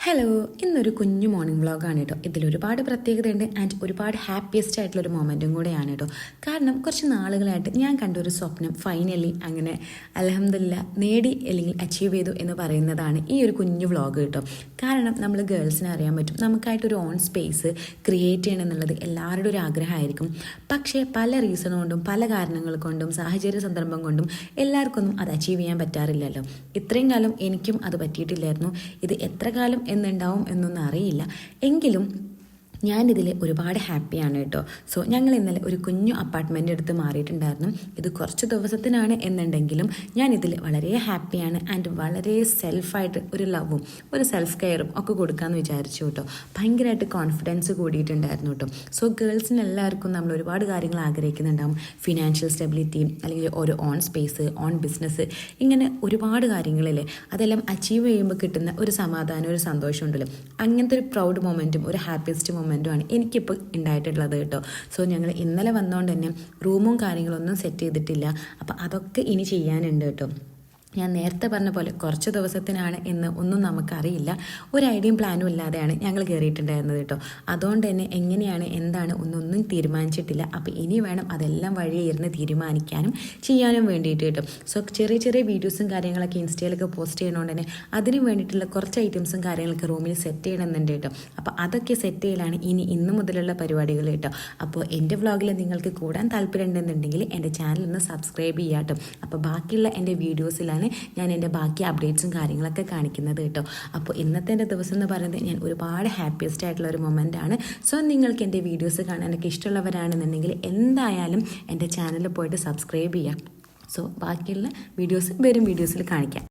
Hello, ഇന്നൊരു കുഞ്ഞു morning വ്ളോഗാണ് കേട്ടോ. ഇതിലൊരുപാട് പ്രത്യേകതയുണ്ട് ആൻഡ് ഒരുപാട് ഹാപ്പിയസ്റ്റ് ആയിട്ടുള്ളൊരു മൊമെൻറ്റും കൂടെയാണ് കേട്ടോ. കാരണം കുറച്ച് നാളുകളായിട്ട് ഞാൻ കണ്ടൊരു സ്വപ്നം ഫൈനലി അങ്ങനെ അൽഹംദുലില്ലാ നേടി അല്ലെങ്കിൽ അച്ചീവ് ചെയ്തു എന്ന് പറയുന്നതാണ് ഈ ഒരു കുഞ്ഞു വ്ളോഗ് കേട്ടോ. കാരണം നമ്മൾ ഗേൾസിനെ അറിയാൻ പറ്റും, നമുക്കായിട്ടൊരു ഓൺ സ്പേസ് ക്രിയേറ്റ് ചെയ്യണം എന്നുള്ളത് എല്ലാവരുടെ ഒരു ആഗ്രഹമായിരിക്കും. പക്ഷേ പല റീസൺ കൊണ്ടും പല കാരണങ്ങൾ കൊണ്ടും സാഹചര്യ സന്ദർഭം കൊണ്ടും എല്ലാവർക്കൊന്നും അത് അച്ചീവ് ചെയ്യാൻ പറ്റാറില്ലല്ലോ. ഇത്രയും കാലം എനിക്കും അത് പറ്റിയിട്ടില്ലായിരുന്നു. ഇത് എത്ര കാലം എന്നുണ്ടാവും എന്നൊന്നും അറിയില്ല. എങ്കിലും ഞാനിതിൽ ഒരുപാട് ഹാപ്പിയാണ് കേട്ടോ. സോ ഞങ്ങൾ ഇന്നലെ ഒരു കുഞ്ഞു അപ്പാർട്ട്മെൻ്റ് എടുത്ത് മാറിയിട്ടുണ്ടായിരുന്നു. ഇത് കുറച്ച് ദിവസത്തിനാണ് എന്നുണ്ടെങ്കിലും ഞാനിതിൽ വളരെ ഹാപ്പിയാണ് ആൻഡ് വളരെ സെൽഫായിട്ട് ഒരു ലവും ഒരു സെൽഫ് കെയറും ഒക്കെ കൊടുക്കാമെന്ന് വിചാരിച്ചു കേട്ടോ. ഭയങ്കരമായിട്ട് കോൺഫിഡൻസ് കൂടിയിട്ടുണ്ടായിരുന്നു കേട്ടോ. സോ ഗേൾസിന് എല്ലാവർക്കും നമ്മൾ ഒരുപാട് കാര്യങ്ങൾ ആഗ്രഹിക്കുന്നുണ്ടാവും. ഫിനാൻഷ്യൽ സ്റ്റെബിലിറ്റി, അല്ലെങ്കിൽ ഒരു ഓൺ സ്പേസ്, ഓൺ ബിസിനസ്, ഇങ്ങനെ ഒരുപാട് കാര്യങ്ങളില്ലേ. അതെല്ലാം അച്ചീവ് ചെയ്യുമ്പോൾ കിട്ടുന്ന ഒരു സമാധാനം, ഒരു സന്തോഷം ഉണ്ടല്ലോ. അങ്ങനത്തെ ഒരു പ്രൗഡ് മൊമെൻറ്റും ഒരു ഹാപ്പിയസ്റ്റ് മൊമെൻറ്റുമാണ് എനിക്കിപ്പോൾ ഉണ്ടായിട്ടുള്ളത് കേട്ടോ. സോ ഞങ്ങൾ ഇന്നലെ വന്നതുകൊണ്ട് തന്നെ റൂമും കാര്യങ്ങളൊന്നും സെറ്റ് ചെയ്തിട്ടില്ല. അപ്പോൾ അതൊക്കെ ഇനി ചെയ്യാനുണ്ട് കേട്ടോ. ഞാൻ നേരത്തെ പറഞ്ഞ പോലെ കുറച്ച് ദിവസത്തിനാണ് എന്ന് ഒന്നും നമുക്കറിയില്ല. ഒരു ഐഡിയയും പ്ലാനും ഇല്ലാതെയാണ് ഞങ്ങൾ കയറിയിട്ടുണ്ടായിരുന്നത് കേട്ടോ. അതുകൊണ്ട് തന്നെ എങ്ങനെയാണ് എന്താണ് ഒന്നൊന്നും തീരുമാനിച്ചിട്ടില്ല. അപ്പോൾ ഇനി വേണം അതെല്ലാം വഴിയെ ഇരുന്ന് തീരുമാനിക്കാനും ചെയ്യാനും വേണ്ടിയിട്ട് കേട്ടോ. സോ ചെറിയ ചെറിയ വീഡിയോസും കാര്യങ്ങളൊക്കെ ഇൻസ്റ്റയിലൊക്കെ പോസ്റ്റ് ചെയ്യണോണ്ട് തന്നെ അതിന് വേണ്ടിയിട്ടുള്ള കുറച്ച് ഐറ്റംസും കാര്യങ്ങളൊക്കെ റൂമിൽ സെറ്റ് ചെയ്യണമെന്നുണ്ട് കേട്ടോ. അപ്പോൾ അതൊക്കെ സെറ്റ് ചെയ്യലാണ് ഇന്ന് മുതലുള്ള പരിപാടികൾ കേട്ടോ. അപ്പോൾ എൻ്റെ വ്ളോഗിൽ നിങ്ങൾക്ക് കൂടാൻ താല്പര്യം ഉണ്ടെന്നുണ്ടെങ്കിൽ എൻ്റെ ചാനലൊന്ന് സബ്സ്ക്രൈബ് ചെയ്യാം കേട്ടോ. അപ്പോൾ ബാക്കിയുള്ള എൻ്റെ വീഡിയോസിലാണ് ഞാൻ എൻ്റെ ബാക്കി അപ്ഡേറ്റ്സും കാര്യങ്ങളൊക്കെ കാണിക്കുന്നത് കേട്ടോ. അപ്പോൾ ഇന്നത്തെ എൻ്റെ ദിവസം എന്ന് പറയുന്നത് ഞാൻ ഒരുപാട് ഹാപ്പിയസ്റ്റ് ആയിട്ടുള്ള ഒരു മൊമെൻ്റ് ആണ്. സോ നിങ്ങൾക്ക് എൻ്റെ വീഡിയോസ് കാണാനൊക്കെ ഇഷ്ടമുള്ളവരാണെന്നുണ്ടെങ്കിൽ എന്തായാലും എൻ്റെ ചാനലിൽ പോയിട്ട് സബ്സ്ക്രൈബ് ചെയ്യാം. സോ ബാക്കിയുള്ള വീഡിയോസ് വരും വീഡിയോസിൽ കാണിക്കാം.